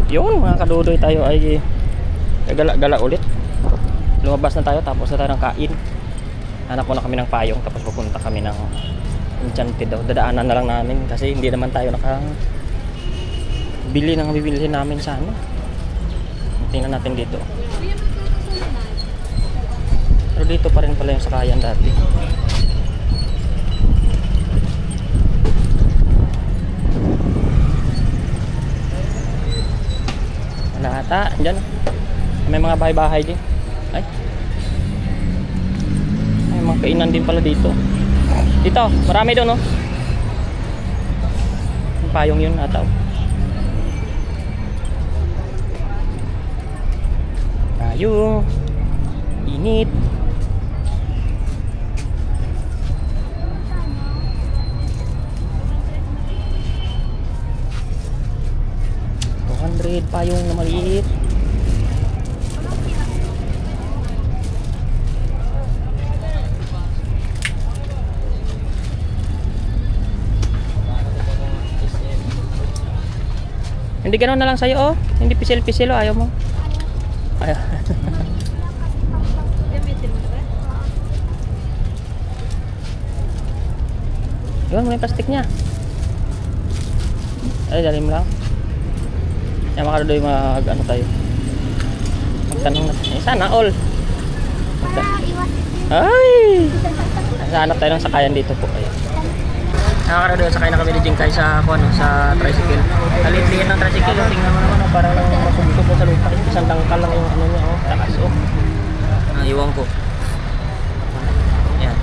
Yun mga kadudoy, tayo ay gala-gala ulit. Lumabas na tayo, tapos na tayo ng kain. Hanap ko na kami ng payong, tapos pupunta kami ng Enchanted daw. Dadaanan na lang namin kasi hindi naman tayo bili ng bibili namin sa ano. Tingnan natin dito. Pero dito pa rin pala yung sakayan dati. Wala ata, dyan. May mga bahay-bahay din. Ay. May mga kainan din pala dito. Dito, marami doon, no? Yung payong yun ata. Payong. Init. Payong na maliit. Hindi ganoon na lang sa'yo, oh. Hindi pisil-pisil, oh. Ayaw mo. Ayaw. Yun, may plastic niya. Ay, dali mo lang. Yan mga kadudoy, ano tayo. Magtanong natin. Eh, sana all. Ay! Hanap tayo ng sakayan dito po. Ayan. Mga kadudoy, sakay na kami ni Jingkay sa tricycle. Kalit-liit ng tricycle. Tingnan mo naman, parang masugso po sa lupa. Isang tangkal lang yung ano niya, oh. Takas, oh. Iwan ko. Ayan.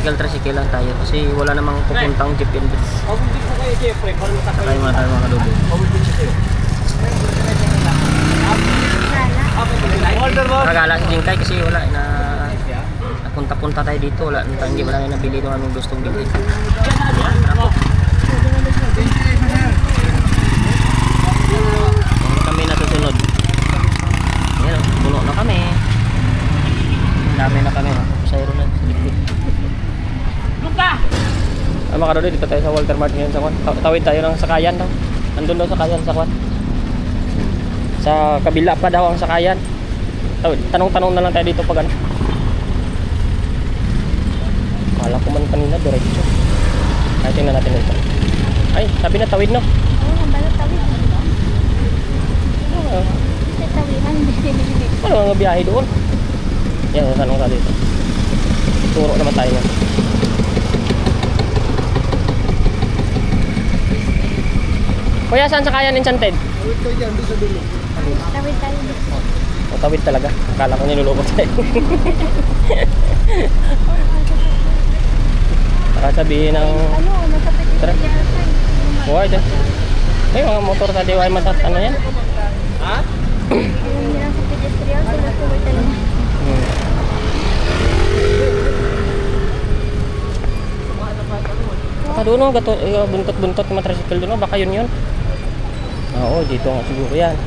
Tricycle lang tayo kasi wala namang pupuntang jeep yun. Sakay muna tayo mga kadudoy. Nagala si Jingkay kasi wala na napunta-punta tayo dito. Hindi mo lang nabili nung anong gustong bilhin. Kami nasusunod. Ayan, puno na kami. Dami na kami. Sayro na sa likod. Mga kadudoy, dito tayo sa Walter Mart ngayon sa Kwan. Tawid tayo ng sakayan daw. Nandun daw sakayan sa Kwan. Sa kabila pa daw ang sakayan. Tanong-tanong na lang tayo dito pag ano. Kala ko man kanina diretso. Ay, tingnan natin ito. Ay, sabi na tawid, no? Oo, ang balot tawid. Oo. Tawiran. Ano ang biyahe doon? Yan, tanong ka dito. Turo naman tayo na. Kuya, saan sakayan Enchanted? Tawid ko dyan, doon sa dulo. Tawid tayo. O, tawid talaga. Akala ko nilulubot tayo. Nakasabihin ng... Ano, nasa pedestrian tayo. Huwag ito. Ay, mga motor sa diway matat. Ano yan? Ha? Alam nilang sa pedestrian, sila tawid tayo. Baka doon, no? Buntot-buntot yung matricycle doon, no? Baka yun yun. Oo, dito nga siguro yan.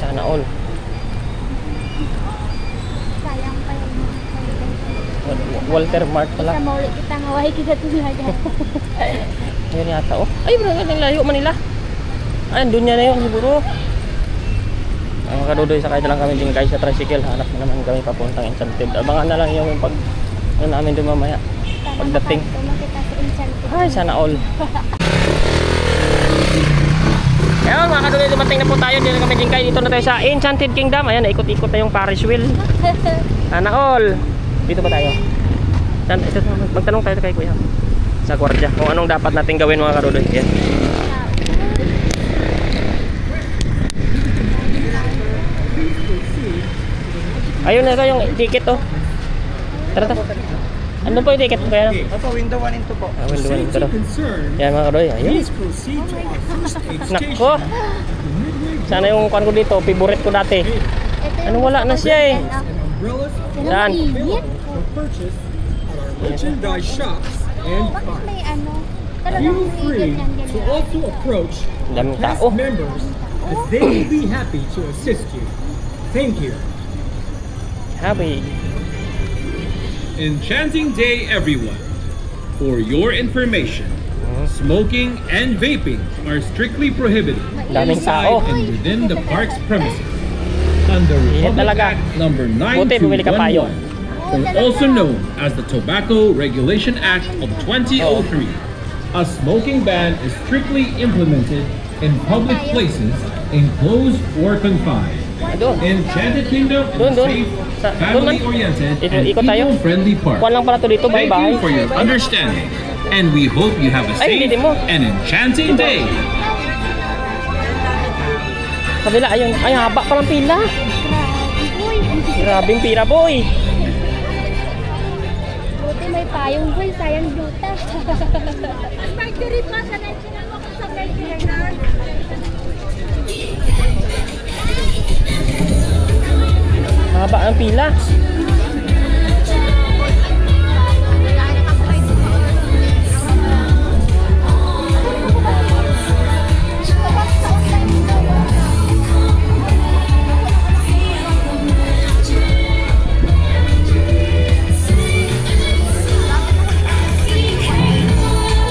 Sana all. Sayang pa yung Walter Mart pala. Sa maulit kita ngawahi kita tulaga. Ayun yata, oh. Ay, bro, ang layo Manila. Ay, doon niya na yun siguro. Ang mga kadudoy, sakay na lang kami Jingkay sa tricycle. Hanap na naman kami papuntang Enchanted. Abangan na lang yung pag ano namin doon mamaya. Pagdating. Ay, sana all. Ayun mga kaduloy, dumating na po tayo. Dito kami Jingkay. Dito na tayo sa Enchanted Kingdom. Ayan, naikot-ikot na yung Paris wheel. Sana all. Dito ba tayo? Ito, magtanong tayo kay Kuya sa gwardiya kung anong dapat natin gawin mga kaduloy. Ayan. Ayun na ito yung ticket, oh. Tara, tara. Ano po yung ticket ko yan? Ito, window 1 into po. Window 1 ito. Yan mga kadoy. Ayun. Nako. Sana yung kuhan ko dito. Favorite ko dati. Ano wala na siya eh. Saan? Merchandise shops and Bakit may ano? feel free to also approach Daming past tao. members as they will be happy to assist you. Thank you. Happy. Enchanting day, everyone. For your information, Smoking and vaping are strictly prohibited Daming inside tao. and within the park's premises. Under Init Republic talaga. Act number Buti, bumili ka payong. 9211, or also known as the Tobacco Regulation Act of 2003, a smoking ban is strictly implemented in public places, enclosed or confined. Doon. Enchanted Kingdom is Doon, a doon. safe, Doon na. family-oriented, and Ikot tayo. people-friendly park. Kuha lang pala to dito, Thank bahay. you for your understanding, and we hope you have a Ay, safe hindi mo. and enchanting day. Kabila, ayun. Ay, haba pa ng pila. Uy, Grabing pira, boy. buti may payong boy, sayang duta. Mercury pa sa national mo sa Mercury na. Haba ang pila.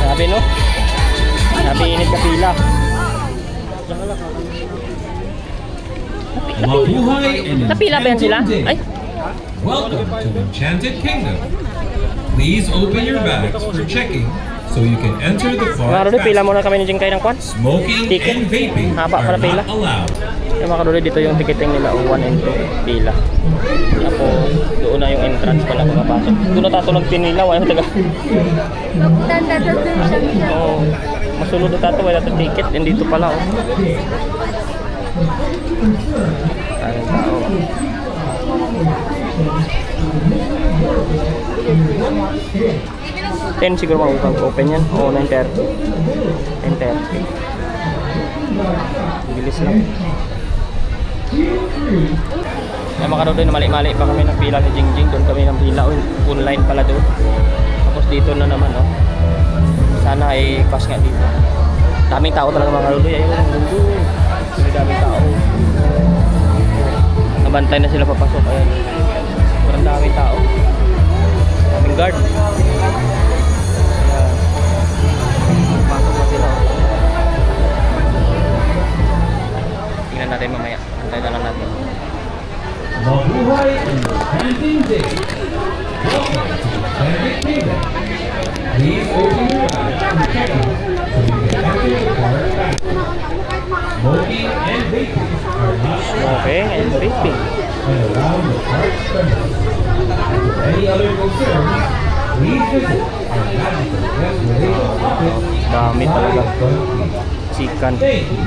Sabi no? Sabi init ka pila. Mabuhay and Napila ba yan sila? enchanting Ay, day. Welcome to Enchanted Kingdom. Please open your bags for checking so you can enter the mga park Rudy, pila fast. muna kami ni Jingkay ng kwan. Smoking Ticket. and vaping Haba are pala pila. not allowed. Yung mga Rudy, dito yung ticketing nila, 1 and 2, pila. Tapos, doon na yung entrance pala pagkapasok. Doon na tatulog pin nila, wala taga. Magtanda sa station siya. Oo, masulod na tato, wala tayo ticket, and dito pala, oh. Ayun tao. Ten siguro mag-open yan. Oo, 9:30. 10:30. Bilis lang. Ay, mga Rudy, na mali-mali pa kami ng pila ni Jingjing. Doon kami ng pila. Online pala doon. Tapos dito na naman, oh. Sana ay pass nga dito. Daming tao talaga mga Rudy. Ayun, doon. Daming tao. Nabantay na sila papasok. Ayan. Sobrang daming tao. Daming guard. Ayan. Pasok na sila. Tingnan natin mamaya. Antayin na lang natin. Mabuhay and enchanting day. Welcome to Enchanted Kingdom. Please open your bags for checking so you can enter the park fast. Smoking and vaping are not allowed. Okay, and vaping. And around the park premises. For any other concerns, please visit our magical guest relations office. Dami talaga. Chicken. Thank you.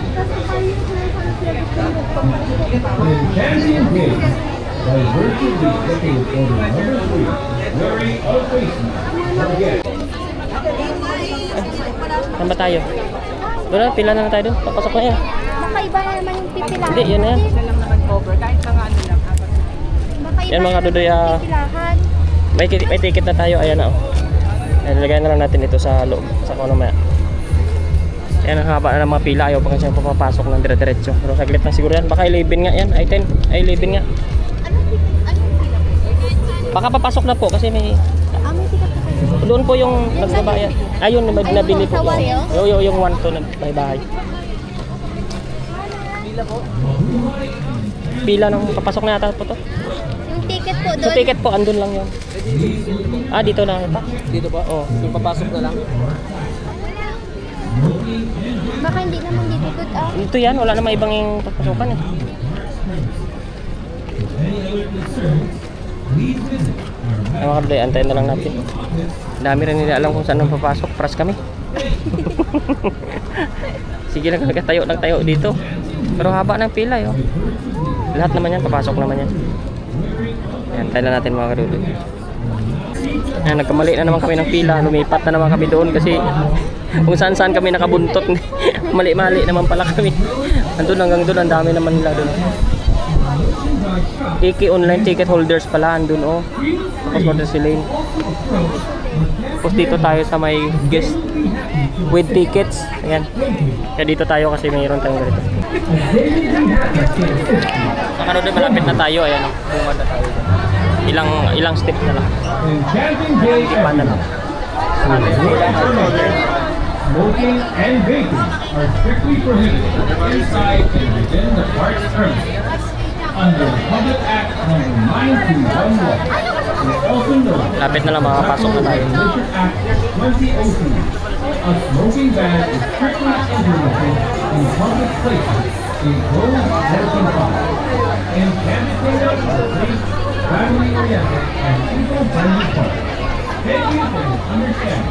Enchanting day. By virtually clicking order number 3, wearing a face mask. Forget. Saan ba tayo? Doon na, pila na lang tayo doon. Papasok na yan. Makaiba na naman yung pipilahan. Hindi, yun na yan. Makaiba Yan, mga na Dudoy, naman yung pipilahan. May ticket na tayo. Ayan na, oh. Nilagay na lang natin ito sa loob. Sa kono maya. Yan, ang haba na ng mga pila. Ayaw pa kasi papapasok ng dire-diretso. Pero saglit na siguro yan. Baka 11 nga yan. Ay 10. Ay 11 nga. Baka papasok na po kasi may... May ticket na kayo. Doon po yung nagbabayan. Ayun, nabili po. sa Wario? Yung 1 to nagbahay. Pila ng papasok na yata po to. Yung ticket po Yung doon. ticket po, andun lang yun. Ah, dito na ito. Dito ba? Oo. Yung papasok na lang. Baka hindi naman dito good ah. Dito yan, wala namang ibang yung papasokan eh. Ay mga Rudy, antayin na lang natin. Dami rin nila alam kung saan nang papasok. Pras kami. Sige lang, tayo ng tayo dito. Pero haba ng pila yun. Lahat naman yan, papasok naman yan. Ayan, tayo na natin mga Rudy. Ayan, nagkamali na naman kami ng pila. Lumipat na naman kami doon kasi kung saan-saan kami nakabuntot. Mali-mali naman pala kami. Andun hanggang doon, ang dami naman nila doon. Iki online ticket holders pala andun, oh. Tapos order si Lane. Tapos dito tayo sa may guest with tickets. Ayan. Kaya dito tayo kasi mayroon tayong ganito. Nakano din, malapit na tayo. Ayan, oh. Bungad na tayo. Ilang steps na lang. Enchanting day. Hindi pa na lang. smoking and vaping are strictly prohibited inside and within the park's premises under Public Act No. 9211, also known as Lapit na lang, makakapasok na tayo. Regulation Act 2002. A smoking ban is strictly implemented in public places, in closed working parks, and can be taken as a safe, family-oriented, and eco-friendly park. Thank you for your understanding,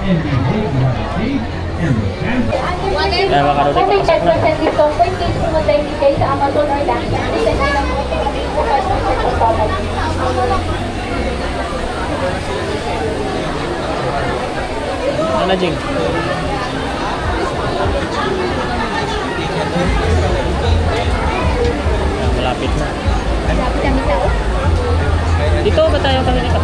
and we hope you have a safe and responsible. Kaya mga karoon, Kung may pasok na. 10% discount po, hindi pumunta hindi kayo sa Amazon or Dasha. Kasi hindi lang po ito 5% Ano, Jing? Malapit na. Malapit kami tao. Dito ba tayo kami dito?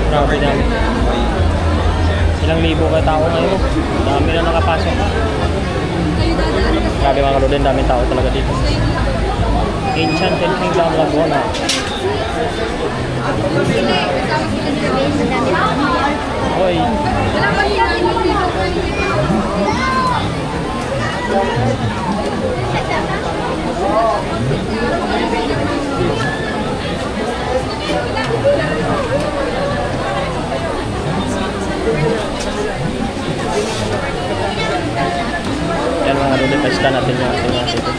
Grabe dami. Ilang libo ka tao ngayon. Dami na nakapasok. Grabe mga kaludin, daming tao talaga dito. Enchanted Kingdom Laguna. Hoy. Yan mga kaludin, pesta natin yung ating mga dito.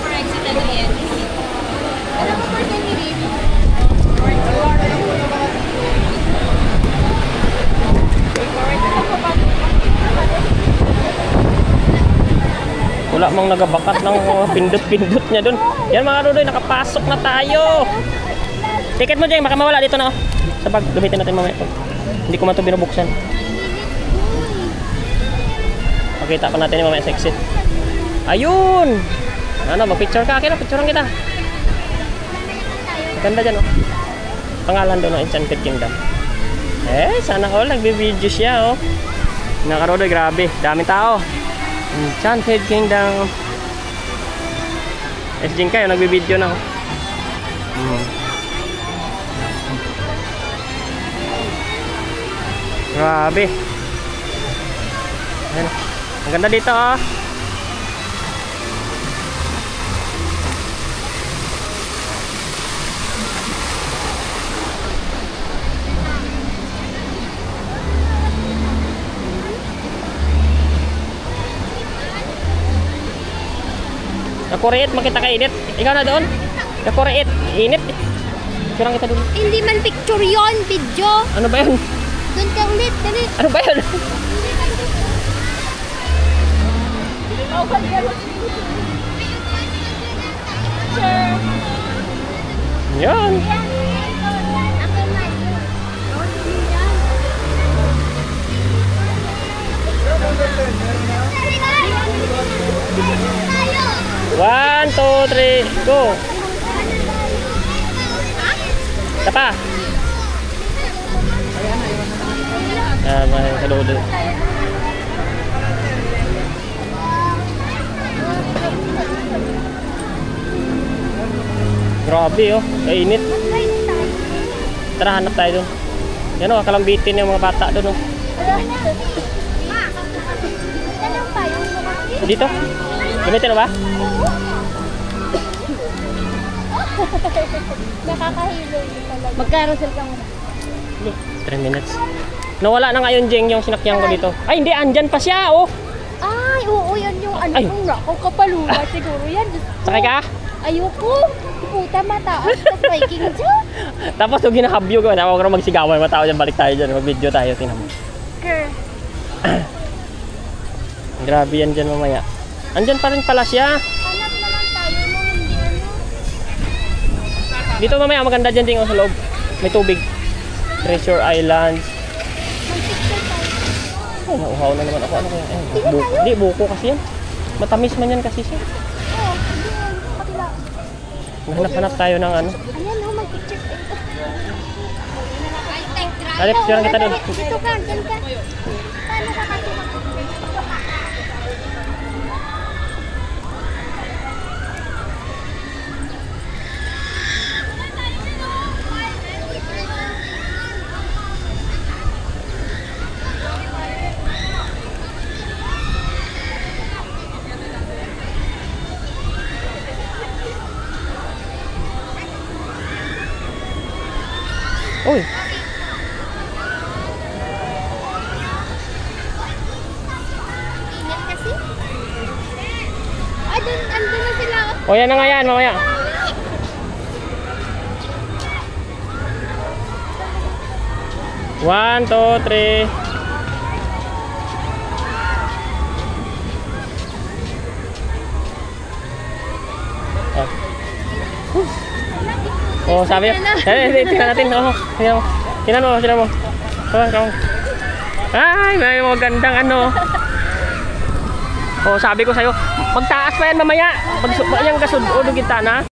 Wala mang nagabakat ng mga pindot-pindot niya dun. Yan mga karudoy, nakapasok na tayo. Ticket mo dyan, baka mawala dito na. Sa bag, gamitin natin mamaya ito. Hindi ko man ito binubuksan. Pakita ko natin yung mamaya sa exit. Ayun! Ano, mag-picture ka. Akin na, picturean kita. Maganda dyan, oh. Pangalan doon, oh, Enchanted Kingdom. Sana all, nagbe-video siya, oh. Mga karudoy, grabe. Daming tao. Enchanted Kingdom. Jing kayo, nagbi-video na ako. Grabe. Ayan. Ang ganda dito, oh. Nakurit, makita ka init. Ikaw na doon. Nakurit, init. Kurang kita dulu. Hindi man picture yon, video. Ano ba yun? Doon ka ulit, dali. Ano ba yun? Yan. One, two, three, go. Tapa. May kaludo. Grabe, oh. Kainit. Tara, hanap tayo doon. Yan, oh. Kalambitin yung mga bata doon, oh. Dito? Gamitin na ba? Nakakahilo talaga. Mag-carousel ka muna. 3 minutes. Nawala na ngayon, Jeng, yung sinakyan ko dito. Ay, hindi. Andyan pa siya, oh. Ay, oo, yan yung ano. Ay. Nako, kapaluwa siguro yan. Sakay ka? Ayoko. Puta, mataas. Tapos biking dyan. Tapos yung ginahabyo ko. Huwag ko magsigawan. Mga tao dyan. Balik tayo dyan. Mag-video tayo. Tingnan mo. Girl. Grabe yan dyan mamaya. Andyan pa rin pala siya. Hanap naman tayo nung hindi ano. Dito mamaya maganda dyan din, oh, sa loob. May tubig. Treasure Islands. Ay, nauhaw na naman ako. Ano kaya? Hindi, buko kasi yan. Matamis man yan kasi siya. Oo, hindi yan. Kapila. Hanap-hanap tayo ng ano. Ayan, oh, mag-picture ito. Alip, picturean kita doon. Dito ka, dyan ka. Paano ka kasi mag-picture? Uy. Ingat kasi. Ay, andun na sila. O yan na nga yan, mamaya. One, two, three. Oh, sabi niya. Tingnan natin. Oh, tingnan mo. Tingnan mo. Oh, ay, may magandang ano. Oh, sabi ko sa'yo, magtaas pa yan mamaya. Pag yung gasod, o kita na.